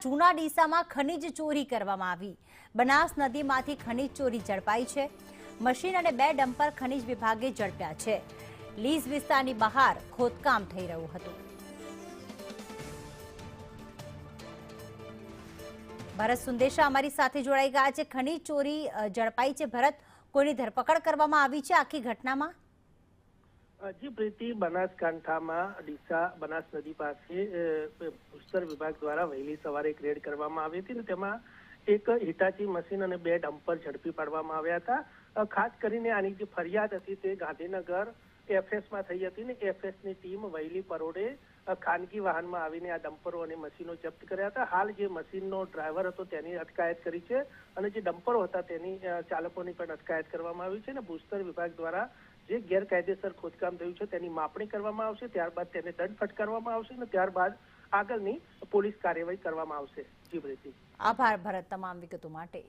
જૂના ડીસામાં ખનીજ ચોરી કરવામાં આવી। બનાસ નદીમાંથી ખનીજ ચોરી ઝડપાઈ છે। મશીન અને 2 ડમ્પર ખનીજ વિભાગે ઝડપ્યા છે। લીઝ વિસ્તારની બહાર ખોદકામ થઈ રહ્યું હતું। ભરત સુંદેશા અમારી સાથે જોડાઈ ગયા છે। ખનીજ ચોરી ઝડપાઈ છે। ભરત, કોઈની ધરપકડ કરવામાં આવી છે આખી ઘટનામાં? જી પ્રીતિ, બનાસકાંઠામાં ડીસા બનાસ નદી પાસે ભૂસ્તર વિભાગ દ્વારા વહેલી સવારે એક રેડ કરવામાં આવી હતી। તેમાં એક હિટાચી મશીન અને 2 ડમ્પર ઝડપી પાડવામાં આવ્યા હતા। ખાસ કરીને આની જે ફરિયાદ હતી તે ગાંધીનગર એફએસમાં થઈ હતી ને એફએસની ટીમ વહેલી પરોઢે ખાનગી વાહનમાં આવીને આ ડમ્પરો અને મશીનો જપ્ત કર્યા હતા। હાલ જે મશીનનો ડ્રાઈવર હતો તેની અટકાયત કરી છે અને જે ડમ્પરો હતા તેની ચાલકોની પણ અટકાયત કરવામાં આવી છે અને ભૂસ્તર વિભાગ દ્વારા જે ગેરકાયદેસર ખોદકામ થયું છે તેની માપણી કરવામાં આવશે। ત્યારબાદ તેને દંડ ફટકારવામાં આવશે અને ત્યારબાદ આગળની પોલીસ કાર્યવાહી કરવામાં આવશે। જી પ્રીતિ, આભાર ભરત તમામ વિગતો માટે।